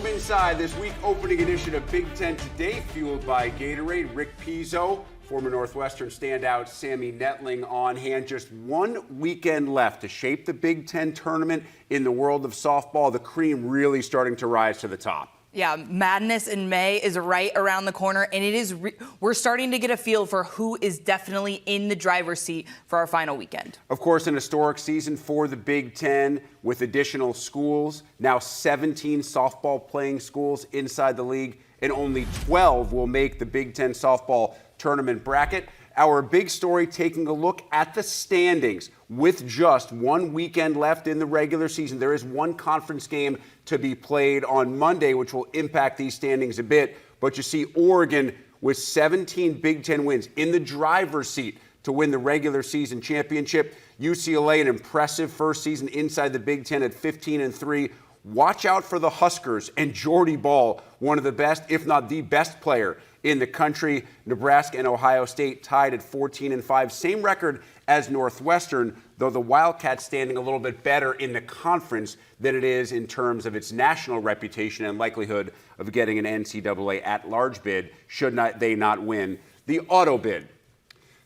Welcome inside this week opening edition of Big Ten Today, fueled by Gatorade. Rick Pizzo, former Northwestern standout Sammy Netling on hand. Just 1 weekend left to shape the Big Ten tournament in the world of softball. The cream really starting to rise to the top. Yeah, madness in May is right around the corner, and we're starting to get a feel for who is definitely in the driver's seat for our final weekend. Of course, an historic season for the Big Ten with additional schools. Now 17 softball playing schools inside the league, and only 12 will make the Big Ten softball tournament bracket. Our big story taking a look at the standings. With just 1 weekend left in the regular season, there is one conference game to be played on Monday, which will impact these standings a bit. But you see Oregon with 17 Big Ten wins in the driver's seat to win the regular season championship. UCLA, an impressive first season inside the Big Ten at 15-3. Watch out for the Huskers and Jordy Ball, one of the best, if not the best player in the country. Nebraska and Ohio State tied at 14-5. Same record as Northwestern, though the Wildcats standing a little bit better in the conference than it is in terms of its national reputation and likelihood of getting an NCAA at-large bid should they not win the auto bid.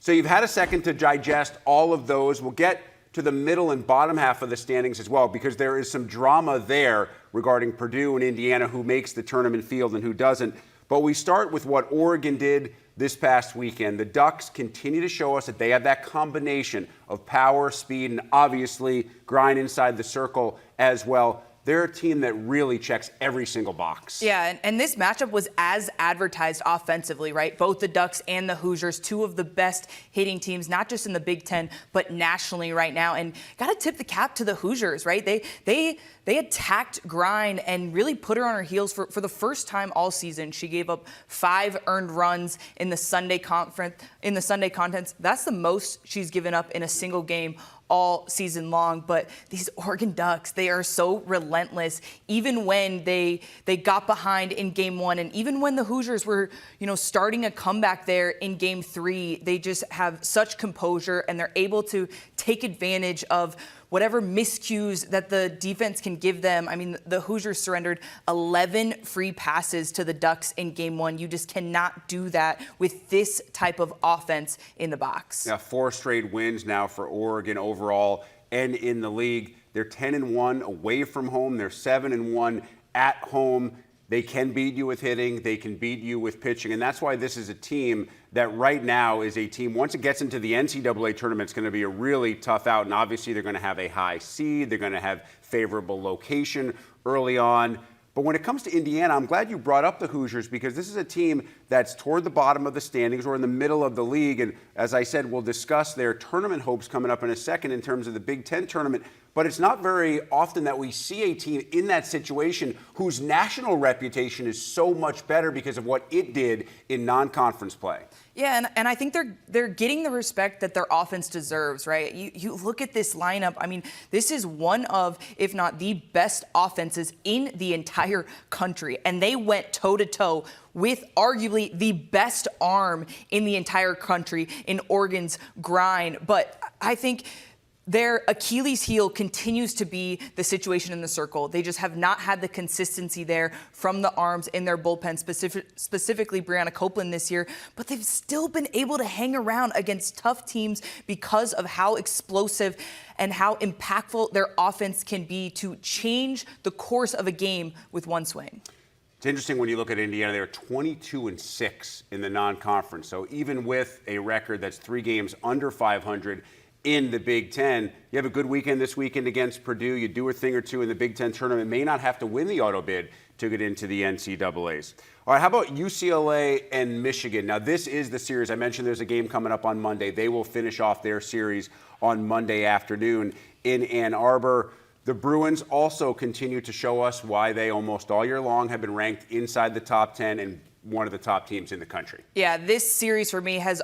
So you've had a second to digest all of those. We'll get to the middle and bottom half of the standings as well, because there is some drama there regarding Purdue and Indiana, who makes the tournament field and who doesn't. But we start with what Oregon did this past weekend. The Ducks continue to show us that they have that combination of power, speed, and obviously grind inside the circle as well. They're a team that really checks every single box. Yeah, and this matchup was as advertised offensively, right? Both the Ducks and the Hoosiers, two of the best hitting teams, not just in the Big Ten, but nationally right now. And got to tip the cap to the Hoosiers, right? They attacked grind and really put her on her heels for the first time all season. She gave up 5 earned runs in the Sunday contents. That's the most she's given up in a single game all season long. But these Oregon Ducks, they are so relentless. Even when they got behind in game 1, and even when the Hoosiers were, starting a comeback there in game 3, they just have such composure, and they're able to take advantage of whatever miscues that the defense can give them. I mean, the Hoosiers surrendered 11 free passes to the Ducks in game 1. You just cannot do that with this type of offense in the box. Yeah, 4 straight wins now for Oregon overall and in the league. They're 10-1 away from home. They're 7-1 at home. They can beat you with hitting. They can beat you with pitching. And that's why this is a team that right now is a team, once it gets into the NCAA tournament, it's going to be a really tough out. And obviously they're going to have a high seed. They're going to have favorable location early on. But when it comes to Indiana, I'm glad you brought up the Hoosiers, because this is a team that's toward the bottom of the standings or in the middle of the league. And as I said, we'll discuss their tournament hopes coming up in a second in terms of the Big Ten tournament. But it's not very often that we see a team in that situation whose national reputation is so much better because of what it did in non-conference play. Yeah, and I think they're getting the respect that their offense deserves, right? You look at this lineup. I mean, this is one of, if not the best offenses in the entire country. And they went toe-to-toe with arguably the best arm in the entire country in Oregon's grind. But I think their Achilles heel continues to be the situation in the circle. They just have not had the consistency there from the arms in their bullpen, specifically Brianna Copeland this year. But they've still been able to hang around against tough teams because of how explosive and how impactful their offense can be to change the course of a game with one swing. It's interesting when you look at Indiana, they're 22-6 in the non-conference. So even with a record that's 3 games under 500, in the Big Ten, you have a good weekend this weekend against Purdue. You do a thing or two in the Big Ten tournament. May not have to win the auto bid to get into the NCAAs. All right, how about UCLA and Michigan? Now, this is the series. I mentioned there's a game coming up on Monday. They will finish off their series on Monday afternoon in Ann Arbor. The Bruins also continue to show us why they almost all year long have been ranked inside the top 10 and one of the top teams in the country. Yeah, this series for me has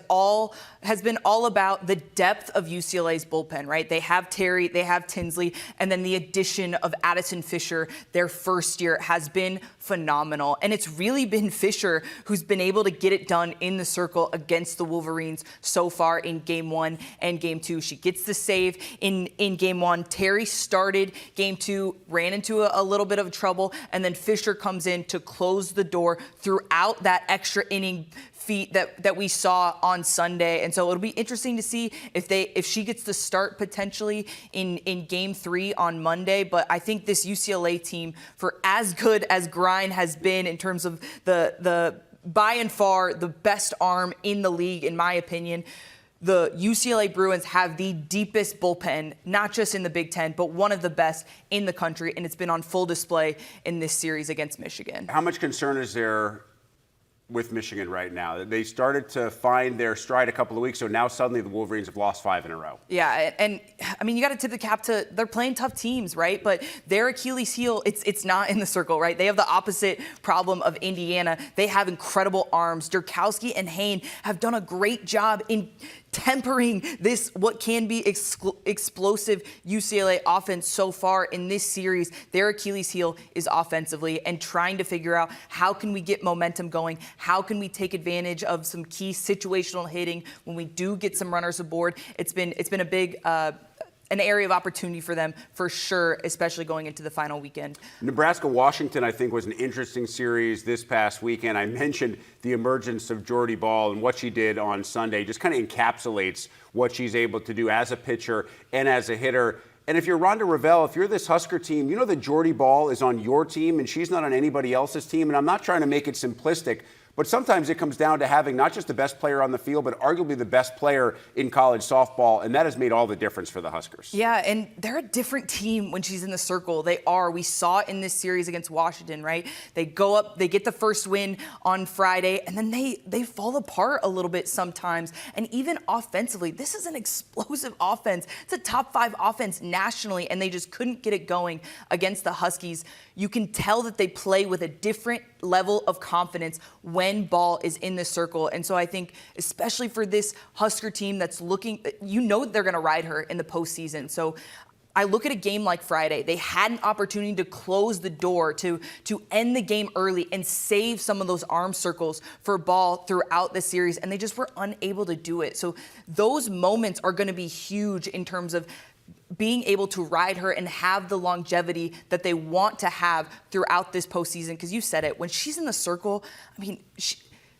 been all about the depth of UCLA's bullpen, right? They have Terry, they have Tinsley, and then the addition of Addison Fisher, their first year, has been phenomenal. And it's really been Fisher who's been able to get it done in the circle against the Wolverines so far in Game 1 and Game 2. She gets the save in Game 1. Terry started Game 2, ran into a little bit of trouble, and then Fisher comes in to close the door throughout that extra inning feat that we saw on Sunday. And so it'll be interesting to see if she gets the start potentially in Game 3 on Monday. But I think this UCLA team, for as good as Grind has been in terms of the by and far the best arm in the league, in my opinion, the UCLA Bruins have the deepest bullpen, not just in the Big Ten, but one of the best in the country, and it's been on full display in this series against Michigan. How much concern is there with Michigan right now? They started to find their stride a couple of weeks ago. Now suddenly the Wolverines have lost 5 in a row. Yeah, and I mean, you got to tip the cap to, they're playing tough teams, right? But their Achilles heel, it's not in the circle, right? They have the opposite problem of Indiana. They have incredible arms. Durkowski and Hain have done a great job in tempering this, what can be explosive UCLA offense so far in this series. Their Achilles heel is offensively, and trying to figure out how can we get momentum going, how can we take advantage of some key situational hitting when we do get some runners aboard. It's been a big an area of opportunity for them for sure, especially going into the final weekend. Nebraska-Washington, I think, was an interesting series this past weekend. I mentioned the emergence of Jordy Ball, and what she did on Sunday just kind of encapsulates what she's able to do as a pitcher and as a hitter. And if you're Rhonda Revelle, if you're this Husker team, you know that Jordy Ball is on your team and she's not on anybody else's team. And I'm not trying to make it simplistic, but sometimes it comes down to having not just the best player on the field, but arguably the best player in college softball, and that has made all the difference for the Huskers. Yeah, and they're a different team when she's in the circle. They are. We saw it in this series against Washington, right? They go up, they get the first win on Friday, and then they fall apart a little bit sometimes. And even offensively, this is an explosive offense. It's a top 5 offense nationally, and they just couldn't get it going against the Huskies. You can tell that they play with a different level of confidence when Ball is in the circle. And so I think, especially for this Husker team that's looking, you know they're going to ride her in the postseason. So I look at a game like Friday. They had an opportunity to close the door, to end the game early and save some of those arm circles for Ball throughout the series, and they just were unable to do it. So those moments are going to be huge in terms of being able to ride her and have the longevity that they want to have throughout this postseason. Because you said it, when she's in the circle, I mean,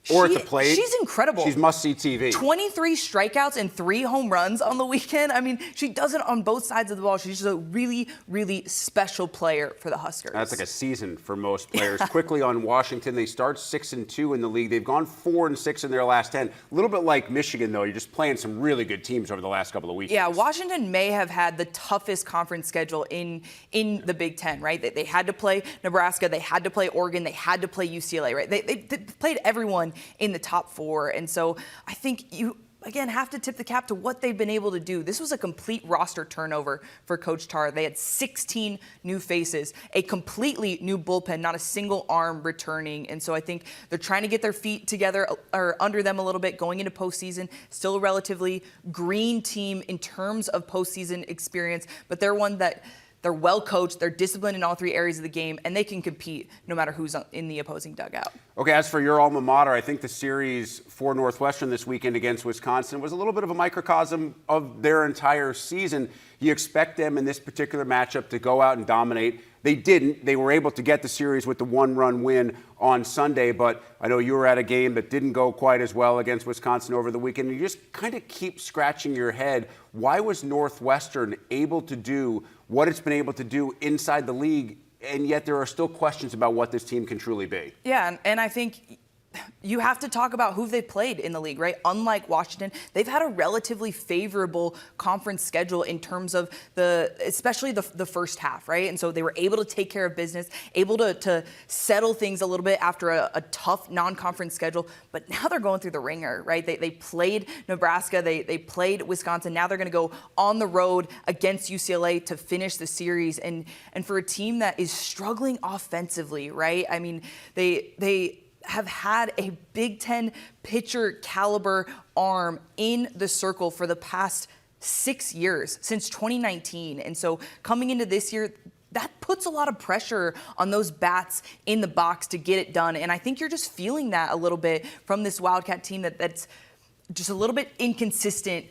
at the plate. She's incredible. She's must-see TV. 23 strikeouts and 3 home runs on the weekend. I mean, she does it on both sides of the ball. She's just a really, really special player for the Huskers. That's like a season for most players. Quickly on Washington, they start 6-2 in the league. They've gone 4-6 in their last 10. A little bit like Michigan, though. You're just playing some really good teams over the last couple of weeks. Yeah, Washington may have had the toughest conference schedule in the Big Ten, right? They had to play Nebraska, they had to play Oregon, they had to play UCLA, right? They played everyone in the top 4. And so I think you, again, have to tip the cap to what they've been able to do. This was a complete roster turnover for Coach Tar. They had 16 new faces, a completely new bullpen, not a single arm returning. And so I think they're trying to get their feet together or under them a little bit going into postseason. Still a relatively green team in terms of postseason experience, but they're one that they're well coached, they're disciplined in all 3 areas of the game, and they can compete no matter who's in the opposing dugout. Okay, as for your alma mater, I think the series for Northwestern this weekend against Wisconsin was a little bit of a microcosm of their entire season. You expect them in this particular matchup to go out and dominate. They didn't. They were able to get the series with the 1-run win on Sunday, but I know you were at a game that didn't go quite as well against Wisconsin over the weekend. You just kind of keep scratching your head. Why was Northwestern able to do what it's been able to do inside the league, and yet there are still questions about what this team can truly be? Yeah, and I think you have to talk about who they've played in the league, right? Unlike Washington, they've had a relatively favorable conference schedule in terms of especially the first half, right? And so they were able to take care of business, able to settle things a little bit after a tough non-conference schedule. But now they're going through the ringer, right? They played Nebraska, they played Wisconsin. Now they're going to go on the road against UCLA to finish the series. And for a team that is struggling offensively, right? I mean, they have had a Big Ten pitcher caliber arm in the circle for the past 6 years, since 2019. And so coming into this year, that puts a lot of pressure on those bats in the box to get it done. And I think you're just feeling that a little bit from this Wildcat team that's just a little bit inconsistent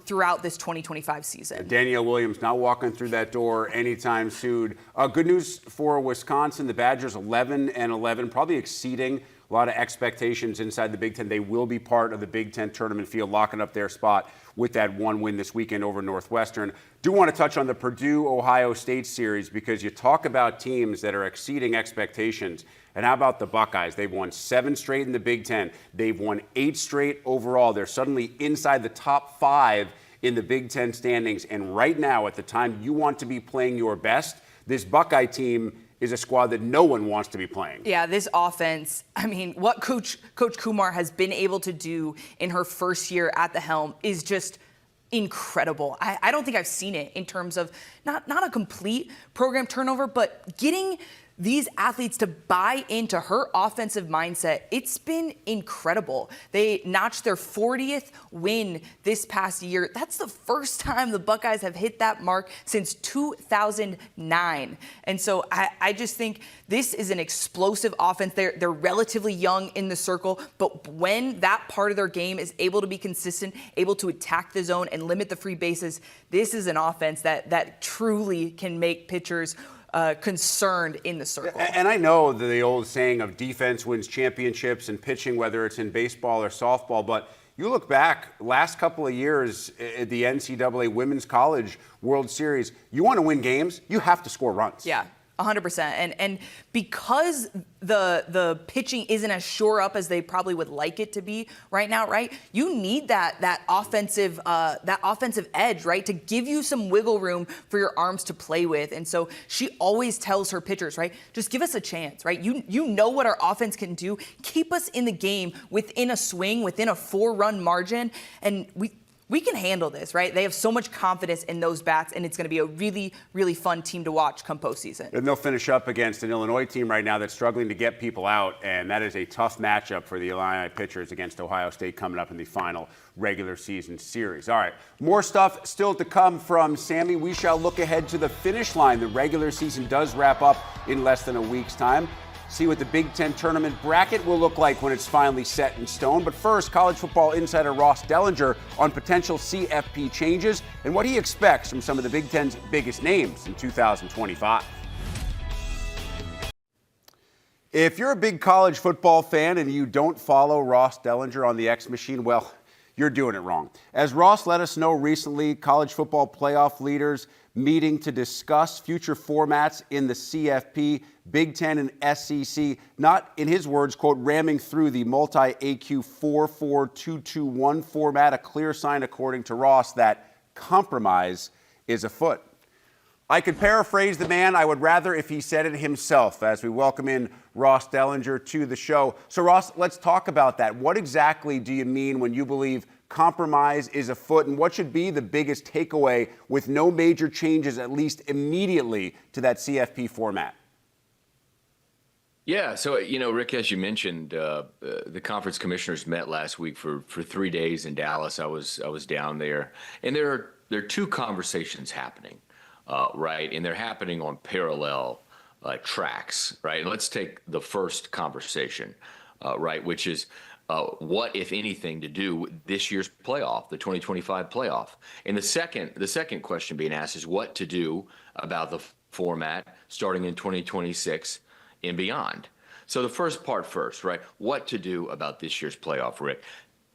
throughout this 2025 season. Danielle Williams not walking through that door anytime soon. Good news for Wisconsin. The Badgers 11-11, probably exceeding a lot of expectations inside the Big Ten. They will be part of the Big Ten tournament field, locking up their spot with that one win this weekend over Northwestern. Do want to touch on the Purdue-Ohio State series, because you talk about teams that are exceeding expectations. And how about the Buckeyes? They've won 7 straight in the Big Ten. They've won 8 straight overall. They're suddenly inside the top 5 in the Big Ten standings. And right now, at the time you want to be playing your best, this Buckeye team is a squad that no one wants to be playing. Yeah, this offense, I mean, what Coach Kumar has been able to do in her first year at the helm is just incredible. I don't think I've seen it in terms of not a complete program turnover, but getting these athletes to buy into her offensive mindset. It's been incredible. They notched their 40th win this past year. That's the first time the Buckeyes have hit that mark since 2009. And so I just think this is an explosive offense. They're relatively young in the circle, but when that part of their game is able to be consistent, able to attack the zone and limit the free bases, this is an offense that truly can make pitchers concerned in the circle. And I know the old saying of defense wins championships and pitching, whether it's in baseball or softball, but you look back last couple of years at the NCAA Women's College World Series, you want to win games, you have to score runs. Yeah. 100%. And because the pitching isn't as shore up as they probably would like it to be right now, right? You need that offensive edge, right, to give you some wiggle room for your arms to play with. And so she always tells her pitchers, right, just give us a chance, right? You know what our offense can do. Keep us in the game within a swing, within a 4-run margin, and we can handle this, right? They have so much confidence in those bats, and it's going to be a really, really fun team to watch come postseason. And they'll finish up against an Illinois team right now that's struggling to get people out, and that is a tough matchup for the Illini pitchers against Ohio State coming up in the final regular season series. All right, more stuff still to come from Sammy. We shall look ahead to the finish line. The regular season does wrap up in less than a week's time. See what the Big Ten tournament bracket will look like when it's finally set in stone. But first, college football insider Ross Dellinger on potential CFP changes and what he expects from some of the Big Ten's biggest names in 2025. If you're a big college football fan and you don't follow Ross Dellinger on the X machine, well, you're doing it wrong. As Ross let us know recently, college football playoff leaders meeting to discuss future formats in the CFP, Big Ten, and SEC, not, in his words, quote, ramming through the multi-AQ 4-4-2-2-1 format, a clear sign, according to Ross, that compromise is afoot. I could paraphrase the man. I would rather if he said it himself, as we welcome in Ross Dellinger to the show. So, Ross, let's talk about that. What exactly do you mean when you believe compromise is afoot, and what should be the biggest takeaway with no major changes, at least immediately, to that CFP format? Yeah, so, Rick, as you mentioned, the conference commissioners met last week for 3 days in Dallas. I was down there, and there are 2 conversations happening, right? And they're happening on parallel tracks, right? And let's take the first conversation, right, which is what, if anything, to do with this year's playoff, the 2025 playoff. And the second question being asked is what to do about the format starting in 2026 and beyond. So the first part first, right? What to do about this year's playoff, Rick?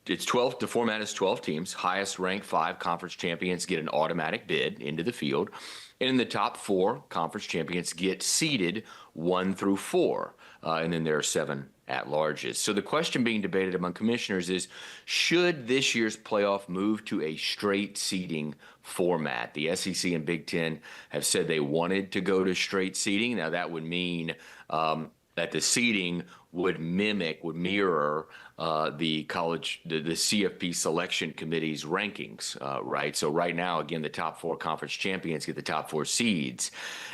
It's 12. The format is 12 teams. Highest ranked 5 conference champions get an automatic bid into the field. And in the top 4 conference champions get seeded 1 through 4. And then there are 7 at-larges. So the question being debated among commissioners is, should this year's playoff move to a straight seeding format? The SEC and Big Ten have said they wanted to go to straight seeding. Now, that would mean that the seeding would mirror the CFP selection committee's rankings, right? So right now, again, the top 4 conference champions get the top 4 seeds.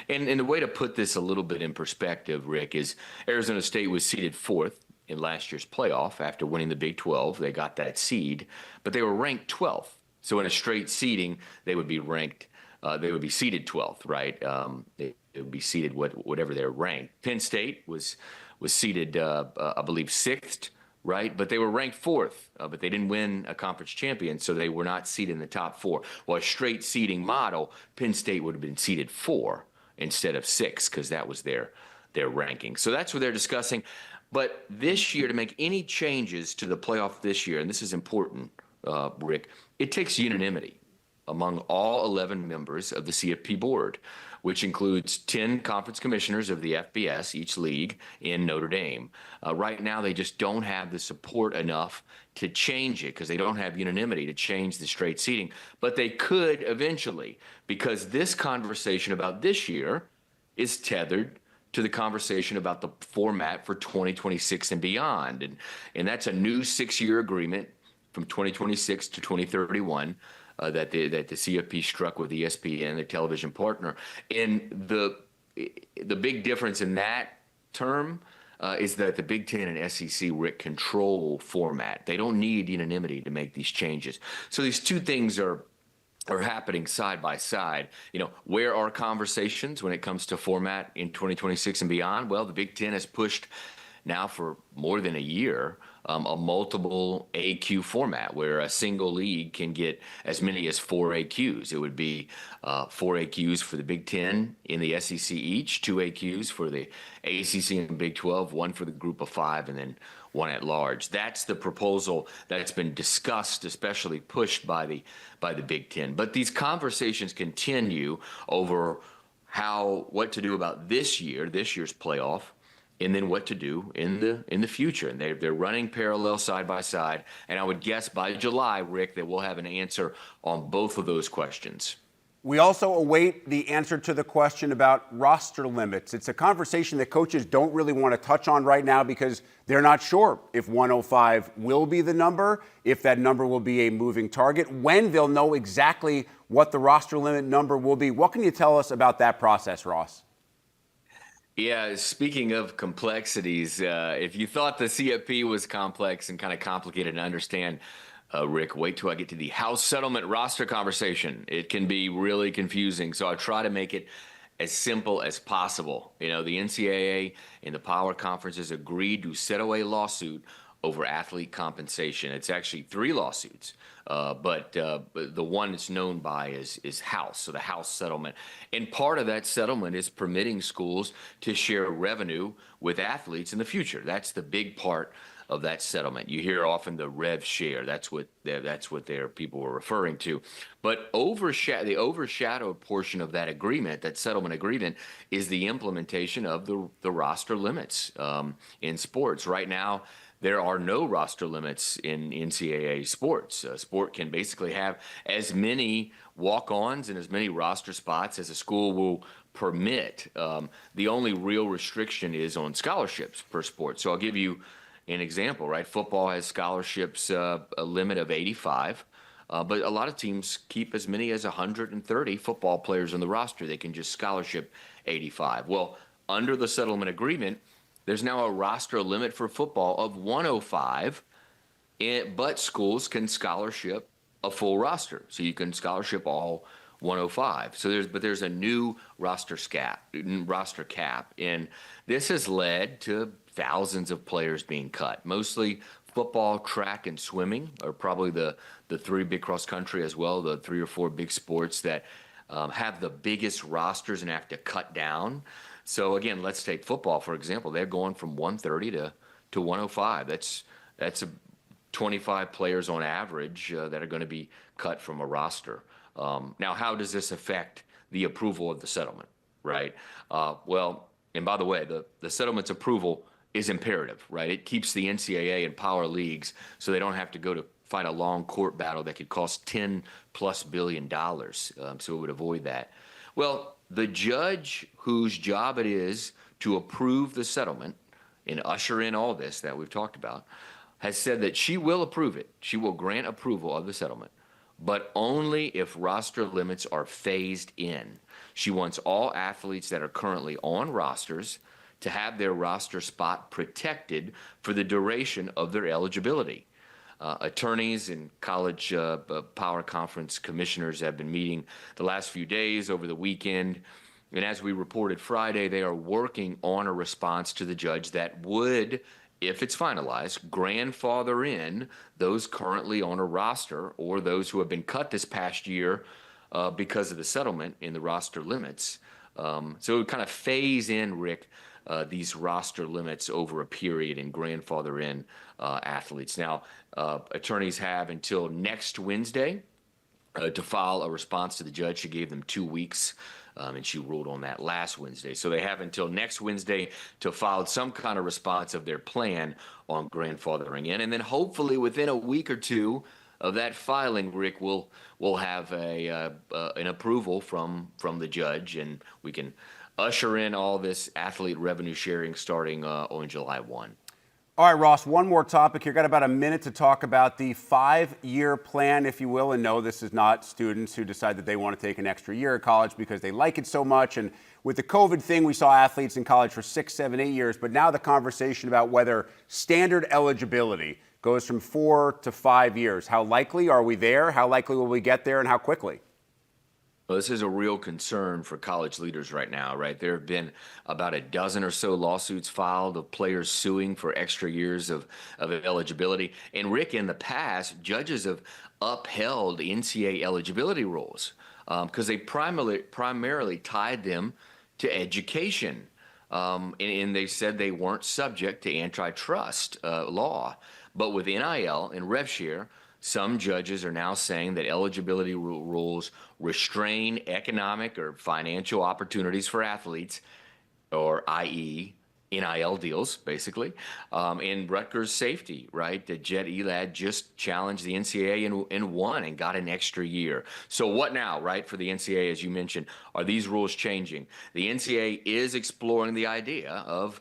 And the way to put this a little bit in perspective, Rick, is Arizona State was seeded 4th in last year's playoff after winning the Big 12. They got that seed, but they were ranked 12th. So in a straight seeding, they would be ranked. They would be seeded 12th, right? They would be seeded whatever they're ranked. Penn State was seeded, I believe, 6th, right? But they were ranked 4th, but they didn't win a conference champion, so they were not seeded in the top 4. Well, a straight seeding model, Penn State would have been seeded 4 instead of 6 because that was their ranking. So that's what they're discussing. But this year, to make any changes to the playoff this year, and this is important, Rick, it takes unanimity among all 11 members of the CFP board, which includes 10 conference commissioners of the FBS, each league, in Notre Dame. Right now, they just don't have the support enough to change it because they don't have unanimity to change the straight seeding. But they could eventually, because this conversation about this year is tethered to the conversation about the format for 2026 and beyond. And that's a new 6-year agreement from 2026 to 2031 that the CFP struck with ESPN, the television partner. And the big difference in that term is that the Big Ten and SEC, Rick, control format. They don't need unanimity to make these changes. So these two things are happening side by side. Where are conversations when it comes to format in 2026 and beyond? Well, the Big Ten has pushed now for more than a year a multiple AQ format where a single league can get as many as 4 AQs. It would be 4 AQs for the Big Ten in the SEC each, 2 AQs for the ACC and Big 12, 1 for the Group of 5, and then 1 at large. That's the proposal that's been discussed, especially pushed by the Big Ten. But these conversations continue over what to do about this year's playoff, and then what to do in the future. And they're running parallel side by side. And I would guess by July, Rick, that we'll have an answer on both of those questions. We also await the answer to the question about roster limits. It's a conversation that coaches don't really want to touch on right now because they're not sure if 105 will be the number, if that number will be a moving target, when they'll know exactly what the roster limit number will be. What can you tell us about that process, Ross? Yeah, speaking of complexities, if you thought the CFP was complex and kind of complicated to understand, Rick, wait till I get to the House settlement roster conversation. It can be really confusing, so I try to make it as simple as possible. The NCAA and the power conferences agreed to settle a lawsuit over athlete compensation. It's actually 3 lawsuits, but the one it's known by is House, so the House settlement. And part of that settlement is permitting schools to share revenue with athletes in the future. That's the big part of that settlement. You hear often the rev share. That's what their people were referring to. But the overshadowed portion of that agreement, that settlement agreement, is the implementation of the roster limits in sports. Right now, there are no roster limits in NCAA sports. Sport can basically have as many walk-ons and as many roster spots as a school will permit. The only real restriction is on scholarships per sport. So I'll give you an example, right? Football has scholarships, a limit of 85, but a lot of teams keep as many as 130 football players on the roster. They can just scholarship 85. Well, under the settlement agreement, there's now a roster limit for football of 105, but schools can scholarship a full roster. So you can scholarship all 105. So there's a new roster cap, and this has led to thousands of players being cut. Mostly football, track, and swimming are probably the 3 big cross country as well, the 3 or 4 big sports that have the biggest rosters and have to cut down. So again, let's take football, for example. They're going from 130 to 105. That's 25 players on average that are going to be cut from a roster. Now, how does this affect the approval of the settlement, right? Well, and by the way, the settlement's approval is imperative, right? It keeps the NCAA and power leagues so they don't have to go to fight a long court battle that could cost $10+ billion. So it would avoid that. Well, the judge whose job it is to approve the settlement and usher in all this that we've talked about has said that she will approve it. She will grant approval of the settlement, but only if roster limits are phased in. She wants all athletes that are currently on rosters to have their roster spot protected for the duration of their eligibility. Attorneys and college power conference commissioners have been meeting the last few days over the weekend. And as we reported Friday, they are working on a response to the judge that would, if it's finalized, grandfather in those currently on a roster or those who have been cut this past year because of the settlement in the roster limits. So it would kind of phase in, Rick, these roster limits over a period and grandfather in athletes. Now, attorneys have until next Wednesday to file a response to the judge. She gave them 2 weeks, and she ruled on that last Wednesday. So they have until next Wednesday to file some kind of response of their plan on grandfathering in. And then hopefully within a week or two of that filing, Rick, we'll have an approval from the judge, and we can usher in all this athlete revenue sharing starting on July 1. All right, Ross, one more topic here. Got about a minute to talk about the 5-year plan, if you will. And no, this is not students who decide that they want to take an extra year at college because they like it so much. And with the COVID thing, we saw athletes in college for 6, 7, 8 years. But now the conversation about whether standard eligibility goes from 4 to 5 years. How likely are we there? How likely will we get there, and how quickly? Well, this is a real concern for college leaders right now, right? There have been about a dozen or so lawsuits filed of players suing for extra years of eligibility. And Rick, in the past, judges have upheld NCAA eligibility rules because they primarily tied them to education. And they said they weren't subject to antitrust law. But with NIL and rev share, some judges are now saying that eligibility rules restrain economic or financial opportunities for athletes, or i.e., NIL deals, basically, and Rutgers safety, right? The Jet Elad just challenged the NCAA and won and got an extra year. So what now, right, for the NCAA, as you mentioned, are these rules changing? The NCAA is exploring the idea of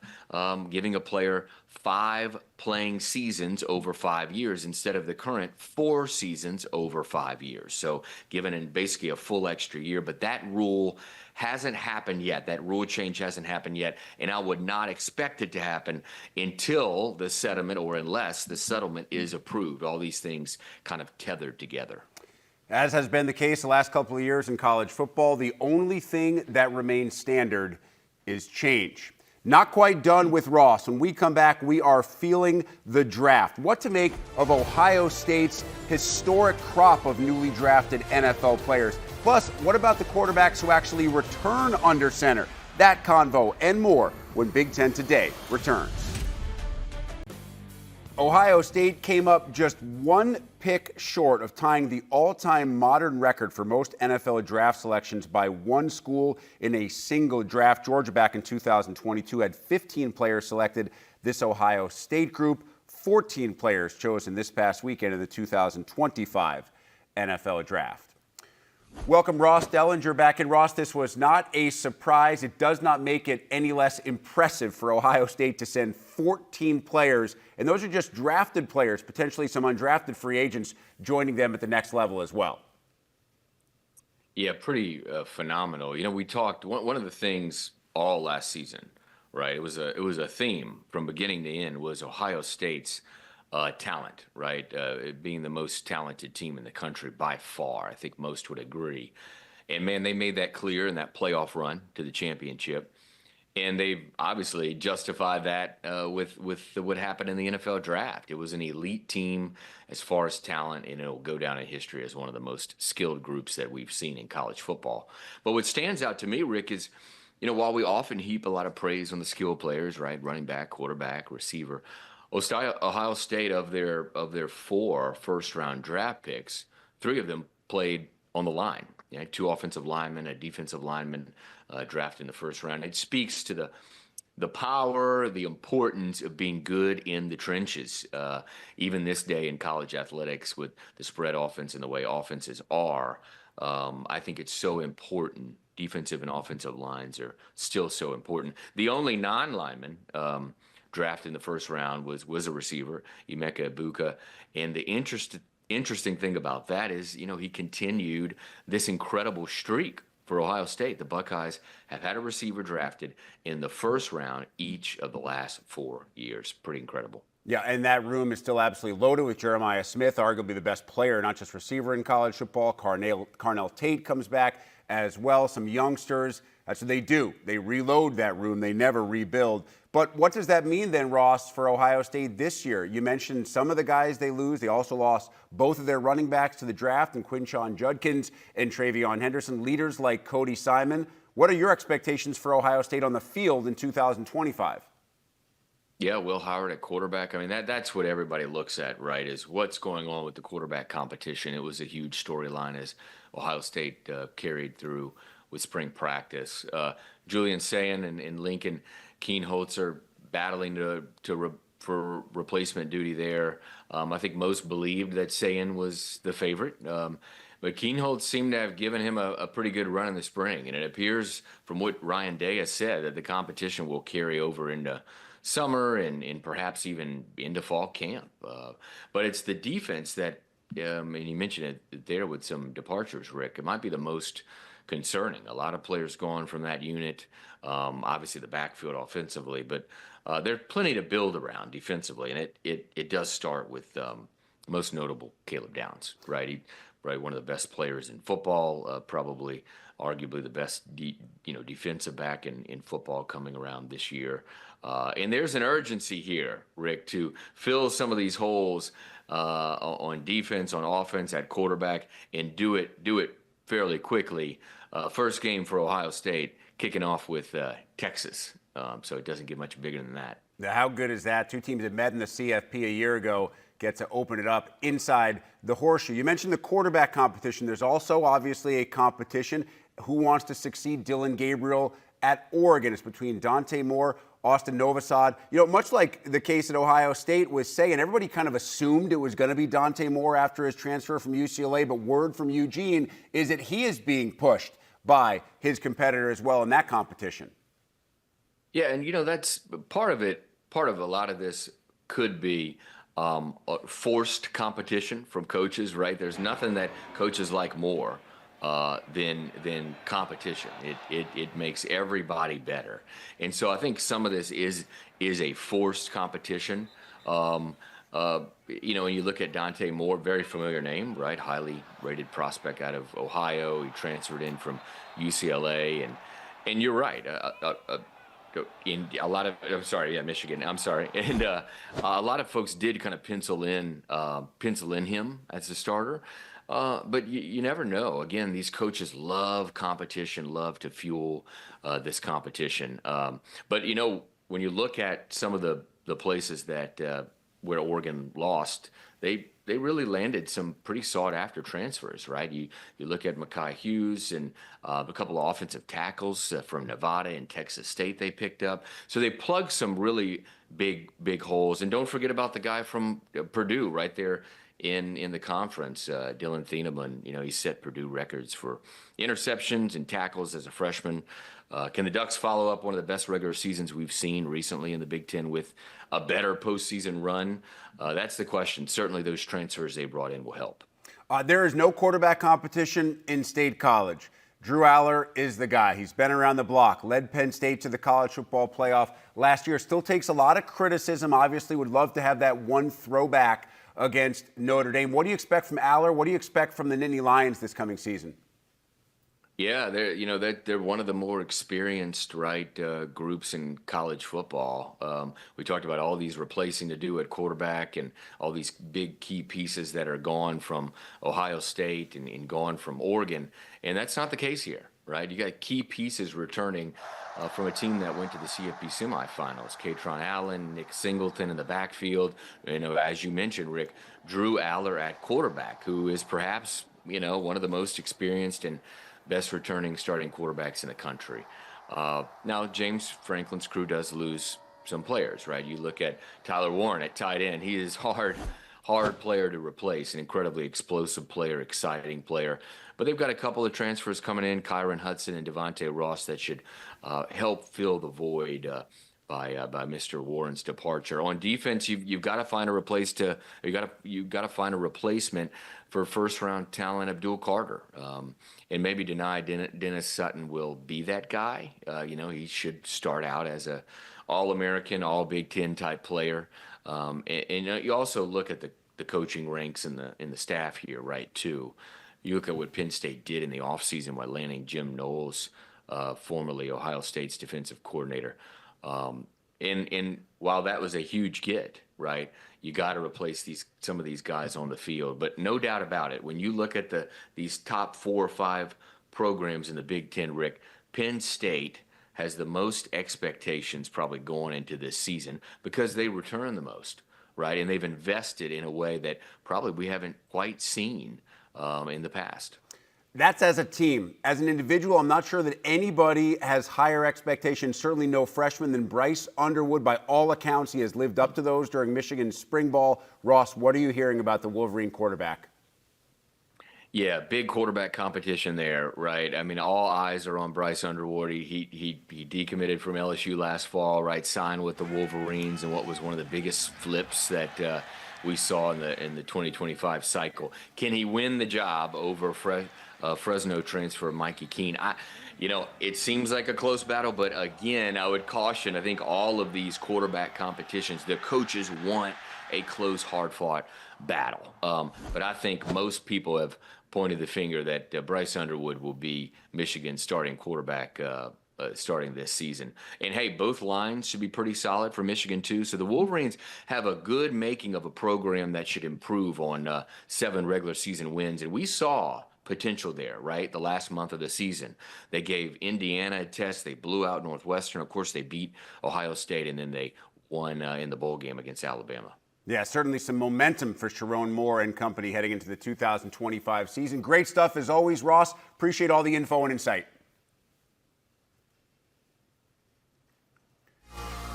giving a player 5 playing seasons over 5 years instead of the current 4 seasons over 5 years. So given basically a full extra year, but that rule hasn't happened yet. That rule change hasn't happened yet, and I would not expect it to happen until the settlement, or unless the settlement is approved. All these things kind of tethered together. As has been the case the last couple of years in college football, the only thing that remains standard is change. Not quite done with Ross. When we come back, we are feeling the draft. What to make of Ohio State's historic crop of newly drafted NFL players. Plus, what about the quarterbacks who actually return under center? That convo and more when Big Ten Today returns. Ohio State came up just 1 pick short of tying the all-time modern record for most NFL draft selections by one school in a single draft. Georgia, back in 2022, had 15 players selected. This Ohio State group, 14 players chosen this past weekend in the 2025 NFL draft. Welcome, Ross Dellinger, back in. Ross, this was not a surprise. It does not make it any less impressive for Ohio State to send 14 players, and those are just drafted players, potentially some undrafted free agents joining them at the next level as well. Yeah, pretty phenomenal. You know, we talked, one of the things all last season, right? It was a theme from beginning to end, was Ohio State's talent, right? It being the most talented team in the country by far. I think most would agree. And man, they made that clear in that playoff run to the championship. And they've obviously justified that with what happened in the NFL draft. It was an elite team as far as talent, and it'll go down in history as one of the most skilled groups that we've seen in college football. But what stands out to me, Rick, is, you know, while we often heap a lot of praise on the skilled players, right, running back, quarterback, receiver, Ohio State, of their 4 first-round draft picks, 3 of them played on the line. You know, 2 offensive linemen, a defensive lineman drafted in the first round. It speaks to the power, the importance of being good in the trenches. Even this day in college athletics, with the spread offense and the way offenses are, I think it's so important. Defensive and offensive lines are still so important. The only non-lineman drafted in the first round was a receiver, Emeka Egbuka, and the interesting thing about that is, you know, he continued this incredible streak for Ohio State. The Buckeyes have had a receiver drafted in the first round each of the last 4 years. Pretty incredible. Yeah, and that room is still absolutely loaded with Jeremiah Smith, arguably the best player, not just receiver in college football. Carnell Tate comes back as well, some youngsters. That's what they do. They reload that room. They never rebuild. But what does that mean then, Ross, for Ohio State this year? You mentioned some of the guys they lose. They also lost both of their running backs to the draft, and Quinshon Judkins and Travion Henderson, leaders like Cody Simon. What are your expectations for Ohio State on the field in 2025? Yeah, Will Howard at quarterback. I mean, that's what everybody looks at, right, is what's going on with the quarterback competition. It was a huge storyline as Ohio State carried through with spring practice. Julian Sayin and Lincoln Keenholz are battling for replacement duty there. I think most believed that Sayin was the favorite. But Keenholz seemed to have given him a pretty good run in the spring. And it appears from what Ryan Day has said that the competition will carry over into summer and perhaps even into fall camp. But it's the defense that, and you mentioned it there with some departures, Rick, it might be the most concerning. A lot of players gone from that unit, obviously the backfield offensively, but there's plenty to build around defensively. And it does start with most notable Caleb Downs, right? Right, one of the best players in football, probably arguably the best defensive back in football coming around this year. And there's an urgency here, Rick, to fill some of these holes on defense, on offense, at quarterback, and do it fairly quickly. First game for Ohio State, kicking off with Texas, so it doesn't get much bigger than that. Now, how good is that? Two teams that met in the CFP a year ago get to open it up inside the horseshoe. You mentioned the quarterback competition. There's also obviously a competition. Who wants to succeed Dylan Gabriel at Oregon? It's between Dante Moore, Austin Novosad. Much like the case at Ohio State was saying, everybody kind of assumed it was going to be Dante Moore after his transfer from UCLA, but word from Eugene is that he is being pushed by his competitor as well in that competition. Yeah, and that's part of it. Part of a lot of this could be forced competition from coaches, right? There's nothing that coaches like more than competition. It makes everybody better, and so I think some of this is a forced competition. When you look at Dante Moore, very familiar name, right? Highly rated prospect out of Ohio. He transferred in from UCLA, and you're right. In a lot of, Michigan. I'm sorry, and a lot of folks did kind of pencil in him as a starter, but you never know. Again, these coaches love competition, love to fuel this competition. But when you look at some of the places that where Oregon lost, they really landed some pretty sought-after transfers, right? You look at Mekhi Hughes and a couple of offensive tackles from Nevada and Texas State they picked up. So they plugged some really big holes. And don't forget about the guy from Purdue right there in the conference, Dylan Thieneman. He set Purdue records for interceptions and tackles as a freshman. Can the Ducks follow up one of the best regular seasons we've seen recently in the Big Ten with a better postseason run? That's the question. Certainly those transfers they brought in will help. There is no quarterback competition in State College. Drew Aller is the guy. He's been around the block, led Penn State to the college football playoff last year. Still takes a lot of criticism. Obviously would love to have that one throwback against Notre Dame. What do you expect from Aller? What do you expect from the Nittany Lions this coming season? Yeah, they're one of the more experienced groups in college football. We talked about all these replacing to do at quarterback and all these big key pieces that are gone from Ohio State and gone from Oregon, and that's not the case here, right? You got key pieces returning from a team that went to the CFP semifinals. Katron Allen, Nick Singleton in the backfield. As you mentioned, Rick, Drew Aller at quarterback, who is perhaps one of the most experienced and best returning starting quarterbacks in the country. Now, James Franklin's crew does lose some players, right? You look at Tyler Warren at tight end. He is hard player to replace, an incredibly explosive player, exciting player. But they've got a couple of transfers coming in, Kyron Hudson and Devontae Ross, that should help fill the void by Mr. Warren's departure. On defense, you've got to find a replacement for first-round talent Abdul Carter, and maybe deny Dennis Sutton will be that guy. He should start out as a All-American, All-Big Ten type player. And you also look at the coaching ranks and the staff here, right? Too. You look at what Penn State did in the offseason by landing Jim Knowles, formerly Ohio State's defensive coordinator. And while that was a huge get, right, you got to replace some of these guys on the field. But no doubt about it, when you look at these top 4 or 5 programs in the Big Ten, Rick, Penn State has the most expectations probably going into this season because they return the most, right? And they've invested in a way that probably we haven't quite seen in the past. That's as a team. As an individual, I'm not sure that anybody has higher expectations, certainly no freshman, than Bryce Underwood. By all accounts, he has lived up to those during Michigan's spring ball. Ross, what are you hearing about the Wolverine quarterback? Yeah, big quarterback competition there, right? I mean, all eyes are on Bryce Underwood. He decommitted from LSU last fall, right? Signed with the Wolverines, and what was one of the biggest flips that we saw in the 2025 cycle. Can he win the job over Fresno transfer Mikey Keene? It seems like a close battle, but again, I would caution. I think all of these quarterback competitions, the coaches want a close, hard-fought battle. But I think most people have pointed the finger that Bryce Underwood will be Michigan's starting quarterback starting this season. And hey, both lines should be pretty solid for Michigan too. So the Wolverines have a good making of a program that should improve on 7 regular season wins. And we saw potential there, right? The last month of the season. They gave Indiana a test. They blew out Northwestern. Of course, they beat Ohio State, and then they won in the bowl game against Alabama. Yeah, certainly some momentum for Sharon Moore and company heading into the 2025 season. Great stuff as always, Ross. Appreciate all the info and insight.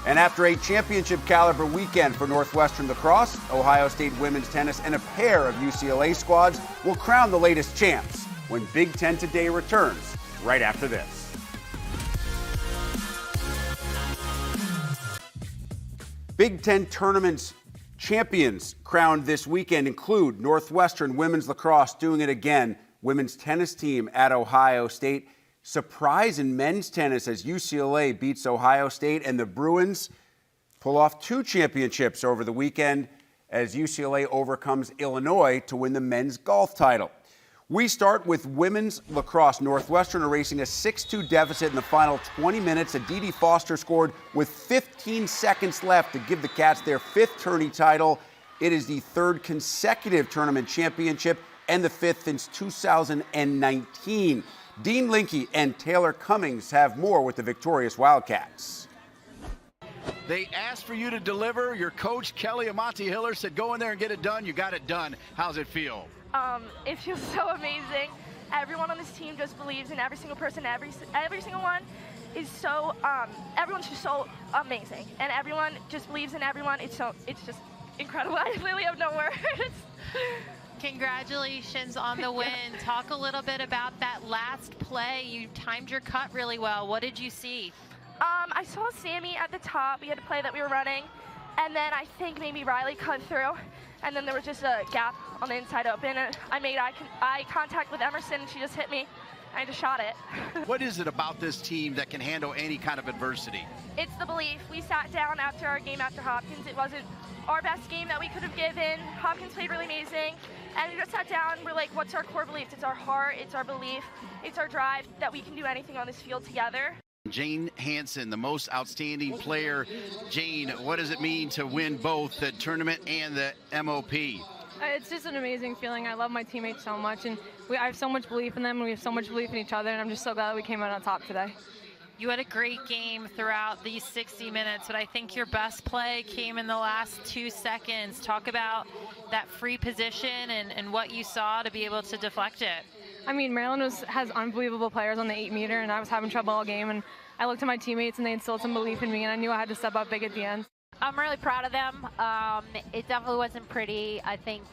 And after a championship caliber weekend for Northwestern lacrosse, Ohio State women's tennis, and a pair of UCLA squads will crown the latest champs when Big Ten Today returns right after this. Big Ten tournaments champions crowned this weekend include Northwestern women's lacrosse doing it again, women's tennis team at Ohio State. Surprise in men's tennis as UCLA beats Ohio State, and the Bruins pull off 2 championships over the weekend as UCLA overcomes Illinois to win the men's golf title. We start with women's lacrosse. Northwestern erasing a 6-2 deficit in the final 20 minutes. Aditi Foster scored with 15 seconds left to give the Cats their 5th tourney title. It is the 3rd consecutive tournament championship and the 5th since 2019. Dean Linke and Taylor Cummings have more with the victorious Wildcats. They asked for you to deliver. Your coach, Kelly Amante Hiller, said go in there and get it done. You got it done. How's it feel? It feels so amazing. Everyone on this team just believes in every single person. Every single one is so, everyone's just so amazing. And everyone just believes in everyone. It's just incredible. I really have no words. Congratulations on the win. Talk a little bit about that last play. You timed your cut really well. What did you see? I saw Sammy at the top. We had a play that we were running. And then I think maybe Riley cut through. And then there was just a gap on the inside open. And I made eye contact with Emerson, and she just hit me. I just shot it. What is it about this team that can handle any kind of adversity? It's the belief. We sat down after our game after Hopkins. It wasn't our best game that we could have given. Hopkins played really amazing. And we just sat down and we're like, what's our core beliefs? It's our heart, it's our belief, it's our drive that we can do anything on this field together. Jane Hansen, the most outstanding player. Jane, what does it mean to win both the tournament and the MOP? It's just an amazing feeling. I love my teammates so much, and I have so much belief in them, and we have so much belief in each other, and I'm just so glad that we came out on top today. You had a great game throughout these 60 minutes, but I think your best play came in the last 2 seconds. Talk about that free position and what you saw to be able to deflect it. I mean, Maryland has unbelievable players on the 8-meter, and I was having trouble all game, and I looked at my teammates, and they instilled some belief in me, and I knew I had to step up big at the end. I'm really proud of them. It definitely wasn't pretty. I think,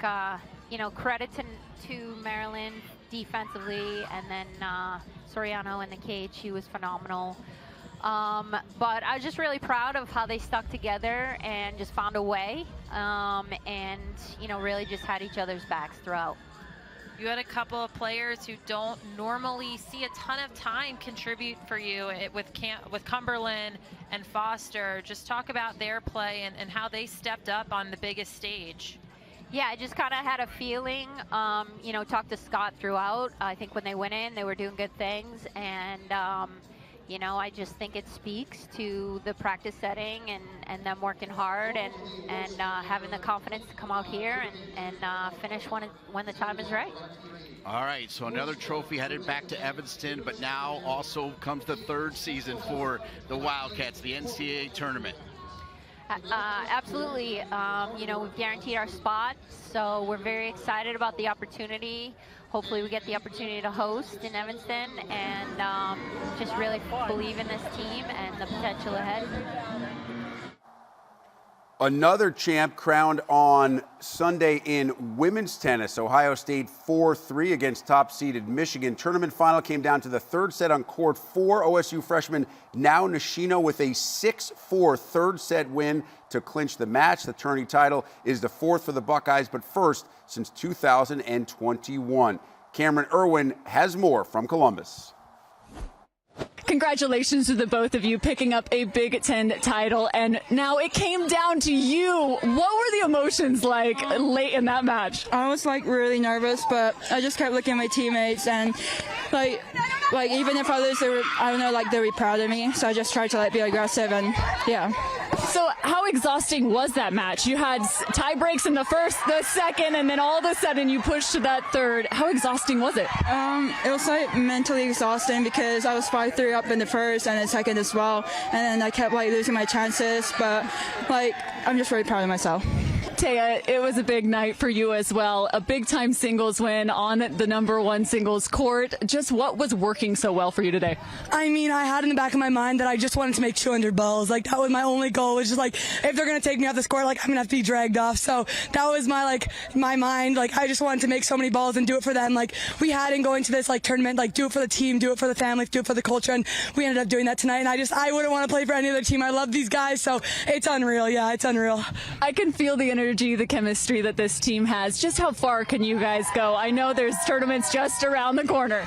credit to Maryland defensively, and then Soriano in the cage. She was phenomenal. But I was just really proud of how they stuck together and just found a way, and really just had each other's backs throughout. You had a couple of players who don't normally see a ton of time contribute for you with Cumberland and Foster. Just talk about their play and how they stepped up on the biggest stage. Yeah, I just kind of had a feeling, talked to Scott throughout. I think when they went in, they were doing good things, and I just think it speaks to the practice setting and them working hard and having the confidence to come out here and finish when the time is right. All right, so another trophy headed back to Evanston, but now also comes the third season for the Wildcats, the NCAA tournament. Absolutely. We've guaranteed our spot, so we're very excited about the opportunity. Hopefully we get the opportunity to host in Evanston, and just really believe in this team and the potential ahead. Another champ crowned on Sunday in women's tennis. Ohio State 4-3 against top-seeded Michigan. Tournament final came down to the third set on court 4. OSU freshman Nao Nishino with a 6-4 third set win to clinch the match. The tourney title is the fourth for the Buckeyes, but first since 2021. Cameron Irwin has more from Columbus. Congratulations to the both of you picking up a Big Ten title, and now it came down to you. What were the emotions like late in that match? I was really nervous, but I just kept looking at my teammates, and like even if others they were proud of me, so I just tried to be aggressive, and yeah. So how exhausting was that match? You had tie breaks in the first, the second, and then all of a sudden you pushed to that third. How exhausting was it? It was mentally exhausting because I was 5-3 up in the first and the second as well, and then I kept losing my chances, but I'm just really proud of myself. Taya, it was a big night for you as well. A big-time singles win on the #1 singles court. Just what was working so well for you today? I had in the back of my mind that I just wanted to make 200 balls. That was my only goal. Was just if they're gonna take me off the court, I'm gonna have to be dragged off. So that was my my mind. I just wanted to make so many balls and do it for them. We had in going to this tournament. Do it for the team, do it for the family, do it for the culture, and we ended up doing that tonight. And I wouldn't want to play for any other team. I love these guys, so it's unreal. Yeah, it's unreal. I can feel the energy, the chemistry that this team has. Just how far can you guys go? I know there's tournaments just around the corner.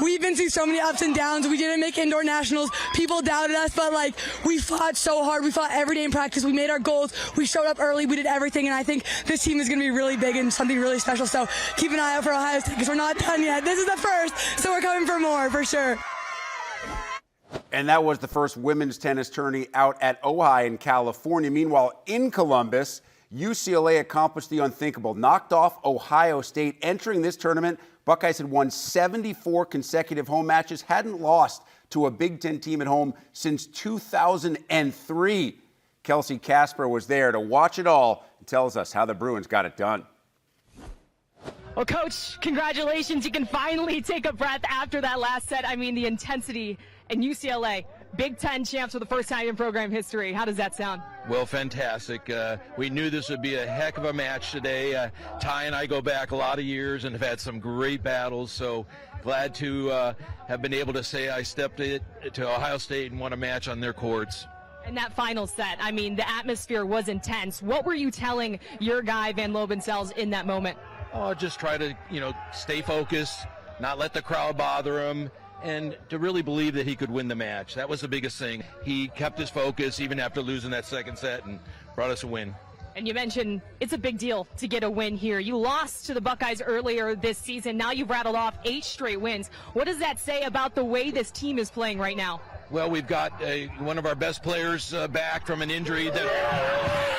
We've been through so many ups and downs. We didn't make indoor nationals. People doubted us, but we fought so hard. We fought every day in practice. We made our goals. We showed up early. We did everything, and I think this team is going to be really big and something really special. So keep an eye out for Ohio State because we're not done yet. This is the first, so we're coming for more for sure. And that was the first women's tennis tourney out at Ojai in California. Meanwhile, in Columbus, UCLA accomplished the unthinkable, knocked off Ohio State. Entering this tournament, Buckeyes had won 74 consecutive home matches, hadn't lost to a Big Ten team at home since 2003. Kelsey Casper was there to watch it all and tells us how the Bruins got it done. Well, Coach, congratulations. You can finally take a breath after that last set. The intensity and UCLA, Big Ten champs for the first time in program history. How does that sound? Well, fantastic. We knew this would be a heck of a match today. Ty and I go back a lot of years and have had some great battles, so glad to have been able to say I stepped to Ohio State and won a match on their courts. And that final set, the atmosphere was intense. What were you telling your guy, Van Lobensel's, in that moment? Oh, just try to, stay focused, not let the crowd bother him, and to really believe that he could win the match. That was the biggest thing. He kept his focus even after losing that second set and brought us a win. And you mentioned it's a big deal to get a win here. You lost to the Buckeyes earlier this season. Now you've rattled off 8 straight wins. What does that say about the way this team is playing right now? Well, we've got one of our best players back from an injury that...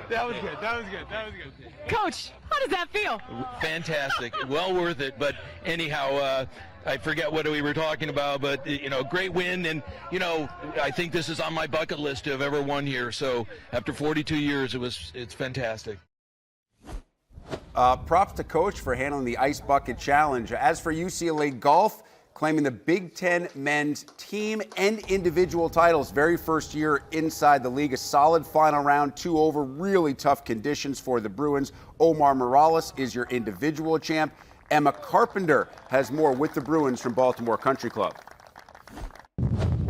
That was good. Coach, how does that feel? Fantastic. Well worth it. But anyhow, I forget what we were talking about, but, great win. And, I think this is on my bucket list to have ever won here. So after 42 years, it's fantastic. Props to Coach for handling the Ice Bucket Challenge. As for UCLA golf, claiming the Big Ten men's team and individual titles. Very first year inside the league. A solid final round, 2 over. Really tough conditions for the Bruins. Omar Morales is your individual champ. Emma Carpenter has more with the Bruins from Baltimore Country Club.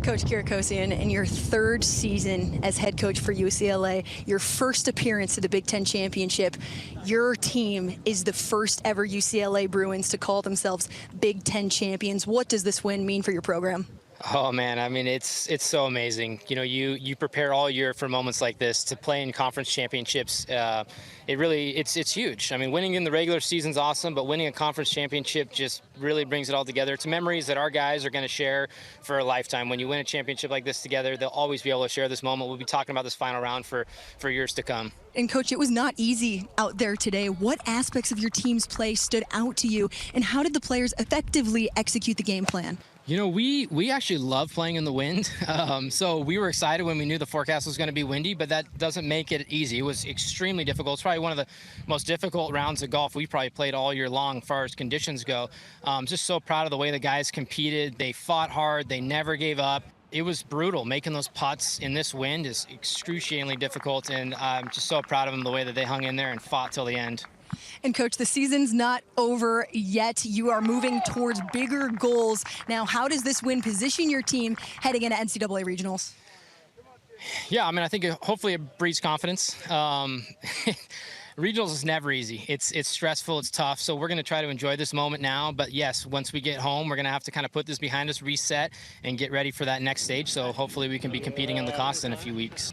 Coach Kirakosian, in your third season as head coach for UCLA, your first appearance at the Big Ten Championship, your team is the first ever UCLA Bruins to call themselves Big Ten champions. What does this win mean for your program? Oh man, I mean it's so amazing. You know, you prepare all year for moments like this to play in conference championships. It's huge. I mean, winning in the regular season's awesome, but winning a conference championship just really brings it all together. It's memories that our guys are going to share for a lifetime. When you win a championship like this together, they'll always be able to share this moment. We'll be talking about this final round for years to come. And Coach, it was not easy out there today. What aspects of your team's play stood out to you, and how did the players effectively execute the game plan? You know, we actually love playing in the wind. So we were excited when we knew the forecast was going to be windy, but that doesn't make it easy. It was extremely difficult. It's probably one of the most difficult rounds of golf we probably played all year long as far as conditions go. Just so proud of the way the guys competed. They fought hard. They never gave up. It was brutal. Making those putts in this wind is excruciatingly difficult, and I'm just so proud of them the way that they hung in there and fought till the end. And Coach, the season's not over yet. You are moving towards bigger goals. Now, how does this win position your team heading into NCAA regionals? Yeah, I mean, I think hopefully it breeds confidence. Regionals is never easy. It's stressful, it's tough, so we're going to try to enjoy this moment now. But yes, once we get home, we're going to have to kind of put this behind us, reset, and get ready for that next stage. So hopefully we can be competing in Lacrosse in a few weeks.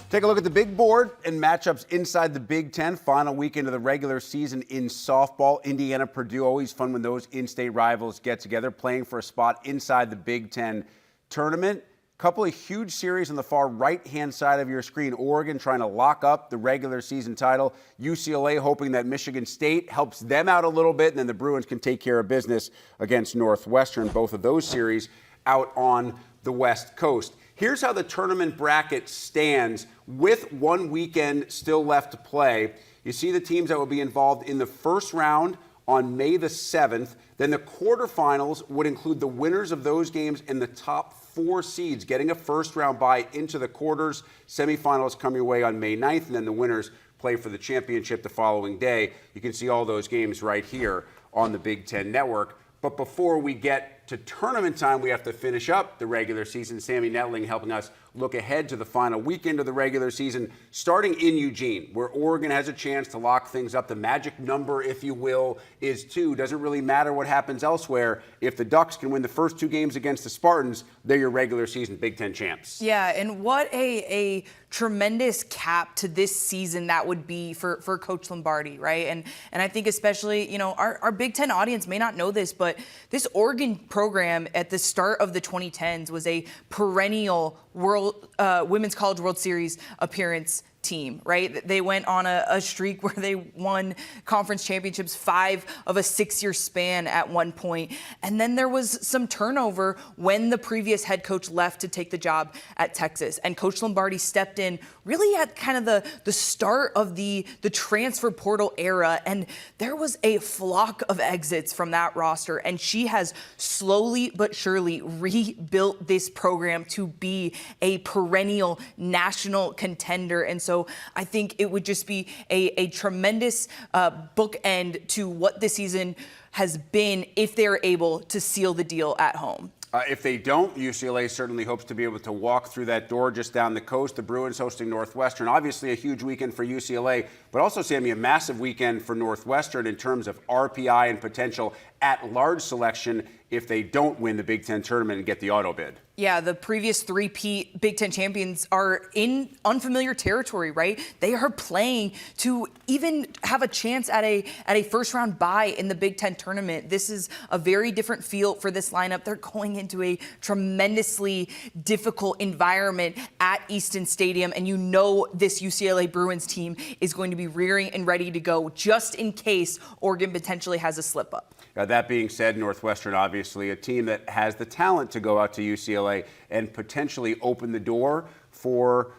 Take a look at the big board and matchups inside the Big Ten. Final weekend of the regular season in softball. Indiana, Purdue, always fun when those in-state rivals get together, playing for a spot inside the Big Ten tournament. Couple of huge series on the far right-hand side of your screen. Oregon trying to lock up the regular season title. UCLA hoping that Michigan State helps them out a little bit, and then the Bruins can take care of business against Northwestern. Both of those series out on the West Coast. Here's how the tournament bracket stands with one weekend still left to play. You see the teams that will be involved in the first round on May the 7th. Then the quarterfinals would include the winners of those games and the top 4 seeds getting a first round bye into the quarters. Semifinals come your way on May 9th, and then the winners play for the championship the following day. You can see all those games right here on the Big Ten Network. But before we get to tournament time, we have to finish up the regular season. Sammy Nettling helping us look ahead to the final weekend of the regular season, starting in Eugene, where Oregon has a chance to lock things up. The magic number, if you will, is 2. Doesn't really matter what happens elsewhere. If the Ducks can win the first 2 games against the Spartans, they're your regular season Big Ten champs. Yeah, and what a tremendous cap to this season that would be for Coach Lombardi, right? And I think especially, you know, our Big Ten audience may not know this, but this Oregon program at the start of the 2010s was a perennial Women's College World Series appearance team, right? They went on a streak where they won conference championships 5 of a 6-year span at one point. And then there was some turnover when the previous head coach left to take the job at Texas. And Coach Lombardi stepped in really at kind of the start of the transfer portal era. And there was a flock of exits from that roster. And she has slowly but surely rebuilt this program to be a perennial national contender. And so I think it would just be a tremendous bookend to what this season has been if they're able to seal the deal at home. If they don't, UCLA certainly hopes to be able to walk through that door just down the coast. The Bruins hosting Northwestern. Obviously a huge weekend for UCLA, but also, Sammy, a massive weekend for Northwestern in terms of RPI and potential at-large selection if they don't win the Big Ten tournament and get the auto bid. Yeah, the previous 3-peat Big Ten champions are in unfamiliar territory, right? They are playing to even have a chance at a first-round bye in the Big Ten tournament. This is a very different feel for this lineup. They're going into a tremendously difficult environment at Easton Stadium, and you know this UCLA Bruins team is going to be rearing and ready to go just in case Oregon potentially has a slip-up. That being said, Northwestern, obviously a team that has the talent to go out to UCLA and potentially open the door for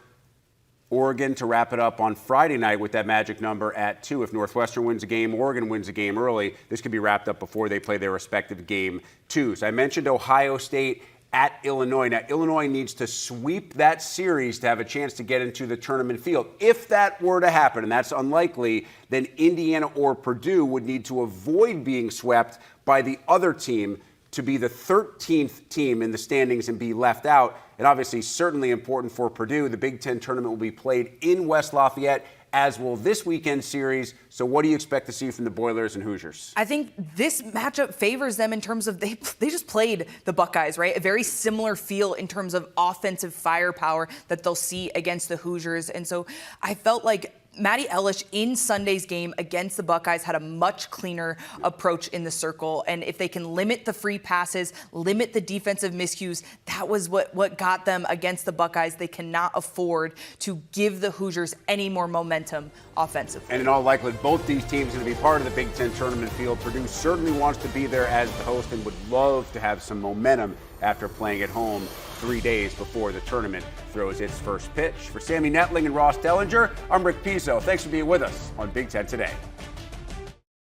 Oregon to wrap it up on Friday night with that magic number at 2. If Northwestern wins a game, Oregon wins a game early, this could be wrapped up before they play their respective game 2s. I mentioned Ohio State at Illinois. Now, Illinois needs to sweep that series to have a chance to get into the tournament field. If that were to happen, and that's unlikely, then Indiana or Purdue would need to avoid being swept by the other team to be the 13th team in the standings and be left out. And obviously, certainly important for Purdue. The Big Ten tournament will be played in West Lafayette, as will this weekend series. So what do you expect to see from the Boilers and Hoosiers? I think this matchup favors them in terms of they just played the Buckeyes, right? A very similar feel in terms of offensive firepower that they'll see against the Hoosiers. And so I felt like Matty Elish in Sunday's game against the Buckeyes had a much cleaner approach in the circle. And if they can limit the free passes, limit the defensive miscues, that was what got them against the Buckeyes. They cannot afford to give the Hoosiers any more momentum offensively. And in all likelihood, both these teams are going to be part of the Big Ten tournament field. Purdue certainly wants to be there as the host and would love to have some momentum after playing at home 3 days before the tournament throws its first pitch. For Sammy Netling and Ross Dellinger, I'm Rick Pizzo. Thanks for being with us on Big Ten Today.